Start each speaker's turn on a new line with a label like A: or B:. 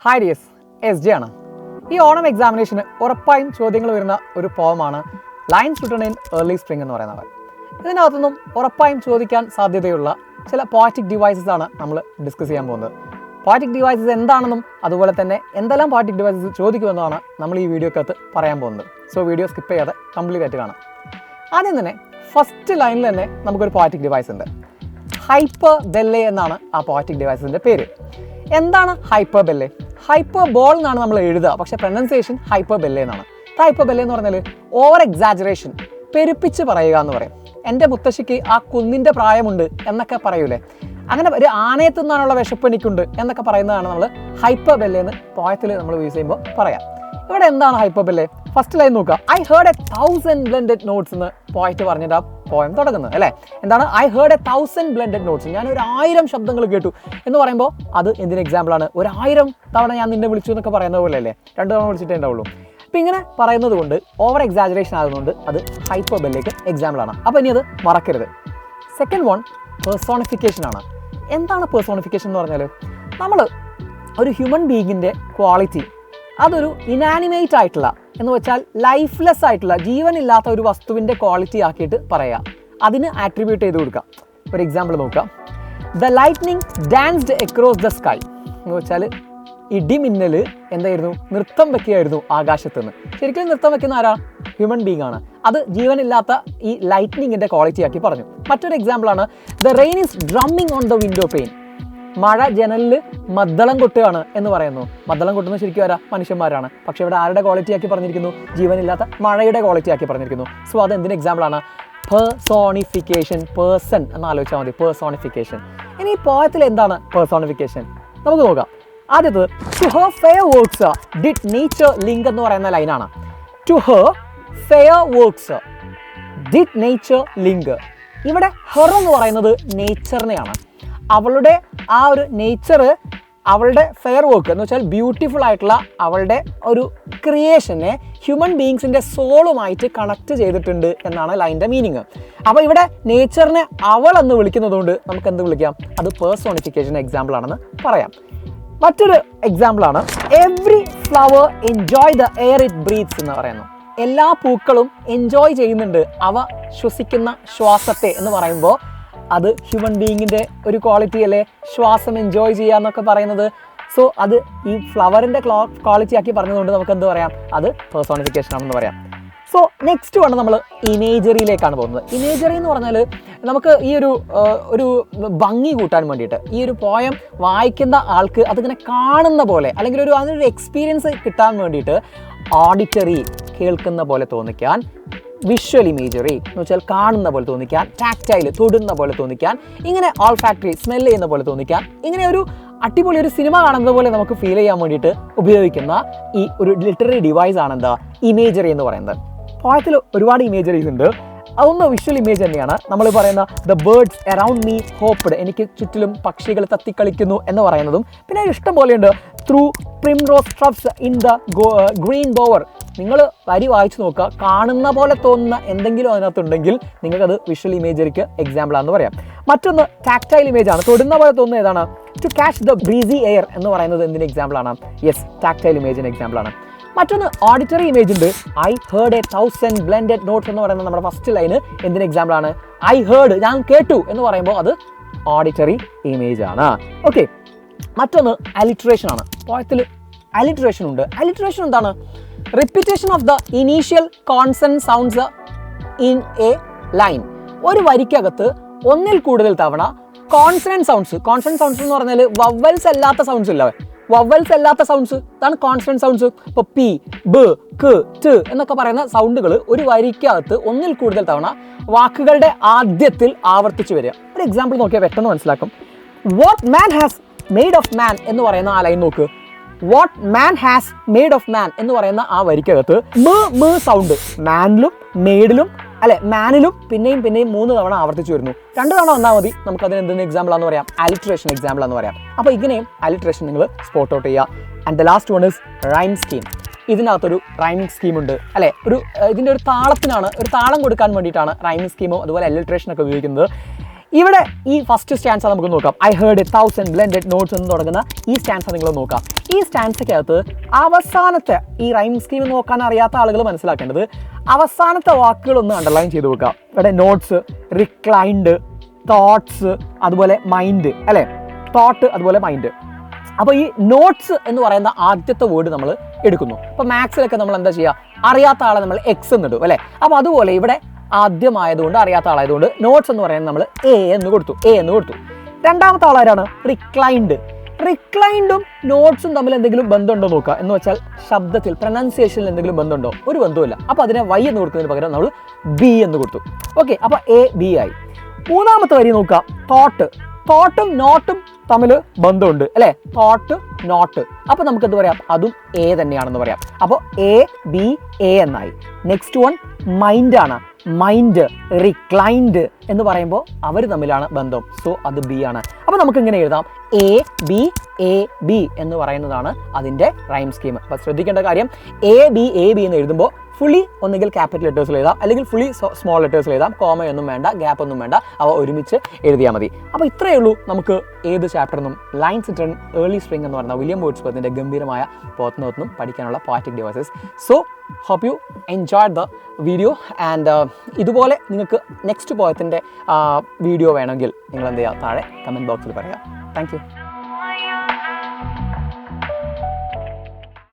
A: Hi ഡിയസ്, SJ ആണ്. ഈ ഓണം എക്സാമിനേഷന് ഉറപ്പായും ചോദ്യങ്ങൾ വരുന്ന ഒരു പോമാണ് lines written in early spring എന്ന് പറയുന്നത്. ഇതിനകത്തുനിന്നും ഉറപ്പായും ചോദിക്കാൻ സാധ്യതയുള്ള ചില പോയറ്റിക് ഡിവൈസസ് ആണ് നമ്മൾ ഡിസ്കസ് ചെയ്യാൻ പോകുന്നത്. പോയറ്റിക് ഡിവൈസസ് എന്താണെന്നും അതുപോലെ തന്നെ എന്തെല്ലാം പോയറ്റിക് ഡിവൈസസ് ചോദിക്കുമെന്നാണ് നമ്മൾ ഈ വീഡിയോക്കകത്ത് പറയാൻ പോകുന്നത്. സോ വീഡിയോ സ്കിപ്പ് ചെയ്യാതെ കംപ്ലീറ്റ് ആയിട്ട് കാണാം. ആദ്യം തന്നെ ഫസ്റ്റ് ലൈനിൽ തന്നെ നമുക്കൊരു പോയറ്റിക് ഡിവൈസ് ഉണ്ട്. ഹൈപ്പർ ബെല്ലെ എന്നാണ് ആ പോയറ്റിക് ഡിവൈസിൻ്റെ പേര്. എന്താണ് ഹൈപ്പർ ബെല്ലെ? ഹൈപ്പർ ബോൾ എന്നാണ് നമ്മൾ എഴുതുക, പക്ഷേ പ്രൊനൗൺസിയേഷൻ ഹൈപ്പർ ബെല്ലെ എന്നാണ്. ഹൈപ്പർ ബെല്ലെ എന്ന് പറഞ്ഞാൽ ഓവർ എക്സാജറേഷൻ, പെരുപ്പിച്ച് പറയുക എന്ന് പറയും. എൻ്റെ മുത്തശ്ശിക്ക് ആ കുന്നിൻ്റെ പ്രായമുണ്ട് എന്നൊക്കെ പറയൂലേ, അങ്ങനെ ഒരു ആനയെ തിന്നാനുള്ള വിശപ്പ് എനിക്കുണ്ട് എന്നൊക്കെ പറയുന്നതാണ് നമ്മൾ ഹൈപ്പർ ബെല്ലെ എന്ന് പോയത്തിൽ നമ്മൾ യൂസ് ചെയ്യുമ്പോൾ പറയാം. ഇവിടെ എന്താണ് ഹൈപ്പർ ബെല്ലെ? ഫസ്റ്റ് ലൈൻ നോക്കുക. ഐ ഹേർഡ് 1000 ബ്ലെൻഡഡ് നോട്ട്സ് എന്ന് പോയറ്റ് പറഞ്ഞിട്ട് ആ പോയം തുടങ്ങുന്നത് അല്ലേ. എന്താണ് ഐ ഹേർഡ് 1000 ബ്ലെൻഡഡ് നോട്ട്സ്? ഞാൻ 1000 ശബ്ദങ്ങൾ കേട്ടു എന്ന് പറയുമ്പോൾ അത് എന്തിന് എക്സാമ്പിളാണ്? 1000 തവണ ഞാൻ നിന്നെ വിളിച്ചു എന്നൊക്കെ പറയുന്ന പോലെ അല്ലേ, 2 തവണ വിളിച്ചിട്ടേ ഉണ്ടാവുള്ളൂ. അപ്പം ഇങ്ങനെ പറയുന്നത് കൊണ്ട് ഓവർ എക്സാജറേഷൻ ആകുന്നതുകൊണ്ട് അത് ഹൈപ്പർ ബെല്ലേക്ക് എക്സാമ്പിളാണ്. അപ്പോൾ ഇനി അത് മറക്കരുത്. സെക്കൻഡ് വൺ പേഴ്സോണിഫിക്കേഷൻ ആണ്. എന്താണ് പേഴ്സോണിഫിക്കേഷൻ എന്ന് പറഞ്ഞാൽ, നമ്മൾ ഒരു ഹ്യൂമൻ ബീയിങ്ങിൻ്റെ ക്വാളിറ്റി അതൊരു ഇനാനിമേറ്റ് ആയിട്ടുള്ള എന്ന് വെച്ചാൽ ലൈഫ്ലെസ് ആയിട്ടുള്ള ജീവനില്ലാത്ത ഒരു വസ്തുവിൻ്റെ ക്വാളിറ്റി ആക്കിയിട്ട് പറയുക, അതിന് ആട്രിബ്യൂട്ട് ചെയ്ത് കൊടുക്കുക. ഒരു എക്സാമ്പിൾ നോക്കുക. The lightning danced across the sky എന്ന് വെച്ചാൽ ഇടിമിന്നൽ എന്തായിരുന്നു? നൃത്തം വെക്കുകയായിരുന്നു ആകാശത്ത് നിന്ന്. ശരിക്കും നൃത്തം വെക്കുന്ന ആരാ? ഹ്യൂമൻ ബീങ് ആണ്. അത് ജീവനില്ലാത്ത ഈ ലൈറ്റ്നിങ്ങിൻ്റെ ക്വാളിറ്റി ആക്കി പറഞ്ഞു. മറ്റൊരു എക്സാമ്പിളാണ് the rain is drumming on the window pain. മഴ ജനലിൽ മദ്ദളം കൊട്ടുകയാണ് എന്ന് പറയുന്നു. മദ്ദളം കൊട്ടുന്നത് ശരിക്കും ആരാ? മനുഷ്യന്മാരാണ്. പക്ഷേ ഇവിടെ ആരുടെ ക്വാളിറ്റി ആക്കി പറഞ്ഞിരിക്കുന്നു? ജീവനില്ലാത്ത മഴയുടെ ക്വാളിറ്റി ആക്കി പറഞ്ഞിരിക്കുന്നു. സോ അത് എന്തിന് എക്സാമ്പിളാണ്? പേഴ്സോണിഫിക്കേഷൻ. പേഴ്സൺ എന്ന് ആലോചിച്ചാൽ മതി, പേഴ്സോണിഫിക്കേഷൻ. ഇനി ഈ പോയത്തിൽ എന്താണ് പേഴ്സോണിഫിക്കേഷൻ? നമുക്ക് നോക്കാം. ആദ്യത്തത് to her fair works did nature link എന്ന് പറയുന്ന ലൈനാണ്. To her fair works did nature link. ഇവിടെ ഹെർ എന്ന് പറയുന്നത് നേച്ചറിനെയാണ്. അവളുടെ ആ ഒരു നേച്ചർ, അവളുടെ ഫെയർ വർക്ക് എന്ന് വെച്ചാൽ ബ്യൂട്ടിഫുൾ ആയിട്ടുള്ള അവളുടെ ഒരു ക്രിയേഷനെ ഹ്യൂമൻ ബീയിങ്സിൻ്റെ സോളുമായിട്ട് കണക്ട് ചെയ്തിട്ടുണ്ട് എന്നാണ് ലൈൻ്റെ മീനിങ്. അപ്പോൾ ഇവിടെ നേച്ചറിനെ അവൾ എന്ന് വിളിക്കുന്നതുകൊണ്ട് നമുക്ക് എന്ത് വിളിക്കാം? അത് പേഴ്സോണിഫിക്കേഷൻ എക്സാമ്പിൾ ആണെന്ന് പറയാം. മറ്റൊരു എക്സാമ്പിളാണ് every flower enjoy the air it breathes എന്ന് പറയുന്നു. എല്ലാ പൂക്കളും എൻജോയ് ചെയ്യുന്നുണ്ട് അവ ശ്വസിക്കുന്ന ശ്വാസത്തെ എന്ന് പറയുമ്പോൾ അത് ഹ്യൂമൻ ബീയിങ്ങിൻ്റെ ഒരു ക്വാളിറ്റി അല്ലേ, ശ്വാസം എൻജോയ് ചെയ്യുക എന്നൊക്കെ പറയുന്നത്. സോ അത് ഈ ഫ്ലവറിൻ്റെ ക്വാളിറ്റി ആക്കി പറഞ്ഞതുകൊണ്ട് നമുക്ക് എന്ത് പറയാം? അത് പേഴ്സോണിഫിക്കേഷൻ ആണെന്ന് പറയാം. സോ നെക്സ്റ്റ് ആണ് നമ്മൾ ഇമേജറിയിലേക്കാണ് പോകുന്നത്. ഇമേജറി എന്ന് പറഞ്ഞാൽ നമുക്ക് ഈ ഒരു ഭംഗി കൂട്ടാൻ വേണ്ടിയിട്ട് ഈ ഒരു പോയം വായിക്കുന്ന ആൾക്ക് അതിങ്ങനെ കാണുന്ന പോലെ അല്ലെങ്കിൽ അതിനൊരു എക്സ്പീരിയൻസ് കിട്ടാൻ വേണ്ടിയിട്ട് ഓഡിറ്ററി കേൾക്കുന്ന പോലെ തോന്നിക്കാൻ, വിഷ്വൽ ഇമേജറി എന്ന് വെച്ചാൽ കാണുന്ന പോലെ തോന്നിക്കാൻ, ടാക്ടൈൽ തൊടുന്ന പോലെ തോന്നിക്കാൻ, ഇങ്ങനെ ഓൾഫാക്ടറി സ്മെൽ ചെയ്യുന്ന പോലെ തോന്നിക്കാൻ, ഇങ്ങനെ ഒരു അടിപൊളി ഒരു സിനിമ കാണുന്നത് പോലെ നമുക്ക് ഫീൽ ചെയ്യാൻ വേണ്ടിയിട്ട് ഉപയോഗിക്കുന്ന ഈ ഒരു ലിറ്റററി ഡിവൈസ് ആണ് എന്താ? ഇമേജറി എന്ന് പറയുന്നത്. പോയത്തിൽ ഒരുപാട് ഇമേജറീസ് ഉണ്ട്. അതൊന്ന് വിഷ്വൽ ഇമേജ് തന്നെയാണ്. നമ്മൾ പറയുന്ന the birds around me hopped, എനിക്ക് ചുറ്റിലും പക്ഷികൾ തത്തിക്കളിക്കുന്നു എന്ന് പറയുന്നതും. പിന്നെ ഇഷ്ടം പോലെയുണ്ട് through primrose shrubs in the green bower. നിങ്ങൾ വരി വായിച്ചു നോക്കുക, കാണുന്ന പോലെ തോന്നുന്ന എന്തെങ്കിലും അതിനകത്തുണ്ടെങ്കിൽ നിങ്ങൾക്കത് വിഷ്വൽ ഇമേജറിക്ക് എക്സാമ്പിളാണെന്ന് പറയാം. മറ്റൊന്ന് ടാക്ടൈൽ ഇമേജ് ആണ്. തൊടുന്ന പോലെ തോന്നുന്ന ഏതാണ്? To catch the breezy air എന്ന് പറയുന്നത് എന്തിന് എക്സാമ്പിളാണ്? യെസ്, ടാക്ടൈൽ ഇമേജിന് എക്സാമ്പിളാണ്. മറ്റൊന്ന് ഓഡിറ്ററി ഇമേജ് ഉണ്ട്. ഐ ഹേർഡ് 1000 ബ്ലെൻഡഡ് നോട്ട്സ് എന്ന് പറയുന്നത് നമ്മുടെ ഫസ്റ്റ് ലൈന് എന്തിന് എക്സാമ്പിളാണ്? ഐ ഹേർഡ്, ഞാൻ കേട്ടു എന്ന് പറയുമ്പോൾ അത് ഓഡിറ്ററി ഇമേജ് ആണ്. ഓക്കെ, മറ്റൊന്ന് അലിട്രേഷൻ ആണ്. പോയത്തിൽ അലിട്രേഷൻ ഉണ്ട്. അലിട്രേഷൻ എന്താണ്? Repetition of the initial consonant sounds in A line. ഒരു വരിക്കകത്ത് ഒന്നിൽ കൂടുതൽ തവണ കോൺസണന്റ് സൗണ്ട്സ് എന്ന് പറഞ്ഞാൽ വവ്വൽസ് അല്ലാത്ത സൗണ്ട്സ് ഇല്ല, വവ്വൽസ് അല്ലാത്ത സൗണ്ട്സ്, ഇതാണ് കോൺസണന്റ് സൗണ്ട്സ്. ഇപ്പോൾ പി, ബ്, ക്, ട് എന്നൊക്കെ പറയുന്ന സൗണ്ടുകൾ ഒരു വരിക്കകത്ത് ഒന്നിൽ കൂടുതൽ തവണ വാക്കുകളുടെ ആദ്യത്തിൽ ആവർത്തിച്ച് വരിക. ഒരു എക്സാമ്പിൾ നോക്കിയാൽ പെട്ടെന്ന് മനസ്സിലാക്കും. What man has made of മാൻ എന്ന് പറയുന്ന ആ ലൈൻ നോക്ക്. What man has made of മാൻ എന്ന് പറയുന്ന ആ വരിക്കകത്ത് മ് സൗണ്ട് മാനിലും മെയ്ഡിലും അല്ലെ, മാനിലും പിന്നെയും 3 തവണ ആവർത്തിച്ച് വരുന്നു. 2 തവണ വന്നാൽ മതി, നമുക്കതിന് എന്തെന്ന് എക്സാമ്പിൾ ആണെന്ന് പറയാം? അലിട്രേഷൻ എക്സാമ്പിൾ എന്ന് പറയാം. അപ്പോൾ ഇങ്ങനെയും അലിട്രേഷൻ നിങ്ങൾ സ്പോട്ട് ഔട്ട് ചെയ്യുക. And the last one is rhyme scheme. ഇതിനകത്തൊരു റൈമിംഗ് സ്കീമുണ്ട് അല്ലേ. ഇതിൻ്റെ ഒരു താളത്തിനാണ്, ഒരു താളം കൊടുക്കാൻ വേണ്ടിയിട്ടാണ് റൈമിംഗ് സ്കീമോ അതുപോലെ അലിട്രേഷനൊക്കെ ഉപയോഗിക്കുന്നത്. ഇവിടെ ഈ ഫസ്റ്റ് സ്റ്റാൻസ നമുക്ക് നോക്കാം. ഐ ഹേർഡ് 1000 ബ്ലെൻഡഡ് നോട്ട്സ് എന്ന് തുടങ്ങുന്ന ഈ സ്റ്റാൻസ നിങ്ങൾ നോക്കാം. ഈ സ്റ്റാൻസയ്ക്കകത്ത് അവസാനത്തെ ഈ റൈം സ്കീം നോക്കാൻ അറിയാത്ത ആളുകൾ മനസ്സിലാക്കേണ്ടത് അവസാനത്തെ വാക്കുകളൊന്ന് അണ്ടർലൈൻ ചെയ്ത് വെക്കുക. ഇവിടെ നോട്ട്സ്, റിക്ലൈൻഡ്, തോട്ട്സ്, അതുപോലെ മൈൻഡ് അല്ലേ, തോട്ട് അതുപോലെ മൈൻഡ്. അപ്പോൾ ഈ നോട്ട്സ് എന്ന് പറയുന്ന ആദ്യത്തെ വേർഡ് നമ്മൾ എടുക്കുന്നു. അപ്പോൾ മാത്സിലൊക്കെ നമ്മൾ എന്താ ചെയ്യുക, അറിയാത്ത ആളെ നമ്മൾ എക്സ് എന്നിടും അല്ലേ. അപ്പോൾ അതുപോലെ ഇവിടെ ആദ്യമായതുകൊണ്ട് അറിയാത്ത ആളായതുകൊണ്ട് നോട്ട്സ് എന്ന് പറയുന്നത് നമ്മൾ എ എന്ന് കൊടുത്തു. രണ്ടാമത്തെ ആളാരാണ്? റിക്ലൈൻഡ്. റിക്ലൈൻഡും നോട്ട്സും തമ്മിൽ എന്തെങ്കിലും ബന്ധമുണ്ടോ നോക്കുക. എന്ന് വെച്ചാൽ ശബ്ദത്തിൽ പ്രൊനൗൺസിയേഷനിൽ എന്തെങ്കിലും ബന്ധമുണ്ടോ? ഒരു ബന്ധവുമില്ല. അപ്പോൾ അതിനെ വൈ എന്ന് കൊടുക്കുന്നതിന് പകരം നമ്മൾ ബി എന്ന് കൊടുത്തു. ഓക്കെ, അപ്പോൾ എ ബി ആയി. മൂന്നാമത്തെ വരി നോക്കുക, തോട്ട്. തോട്ടും നോട്ടും തമ്മിൽ ബന്ധമുണ്ട് അല്ലേ, തോട്ട് നോട്ട്. അപ്പോൾ നമുക്ക് എന്ത് പറയാം, അതും എ തന്നെയാണെന്ന് പറയാം. അപ്പോൾ എ ബി എ എന്നായി. നെക്സ്റ്റ് വൺ മൈൻഡ് ആണ്. മൈൻഡ്, റിക്ലൈൻഡ് എന്ന് പറയുമ്പോൾ അവർ തമ്മിലാണ് ബന്ധം, സോ അത് ബി ആണ്. അപ്പോൾ നമുക്ക് ഇങ്ങനെ എഴുതാം, എ ബി എന്ന് പറയുന്നതാണ് അതിൻ്റെ റൈം സ്കീം. അപ്പോൾ ശ്രദ്ധിക്കേണ്ട കാര്യം, എ ബി എന്ന് എഴുതുമ്പോൾ ഫുള്ളി ഒന്നുകിൽ ക്യാപിറ്റൽ ലെറ്റേഴ്സിൽ എഴുതാം, അല്ലെങ്കിൽ ഫുള്ളി സ്മോൾ ലെറ്റേഴ്സിൽ എഴുതാം. കോമയൊന്നും വേണ്ട, ഗ്യാപ്പ് ഒന്നും വേണ്ട, അവ ഒരുമിച്ച് എഴുതിയാൽ മതി. അപ്പോൾ ഇത്രയേ ഉള്ളൂ നമുക്ക് ഏത് ചാപ്റ്ററിനും ലൈൻസ് റിട്ടൺ ഏർലി സ്പ്രിംഗ് എന്ന് പറയുന്ന വില്യം വേർഡ്സ്വർത്തിന്റെ ഗംഭീരമായ പോത്ത്നോത്തും പഠിക്കാനുള്ള poetic devices. So hope you enjoyed the video and ഇതുപോലെ നിങ്ങൾക്ക് നെക്സ്റ്റ് പോയത്തിൻ്റെ വീഡിയോ വേണമെങ്കിൽ നിങ്ങൾ എന്ത് ചെയ്യുക, താഴെ കമൻറ്റ് ബോക്സിൽ പറയുക. Thank you.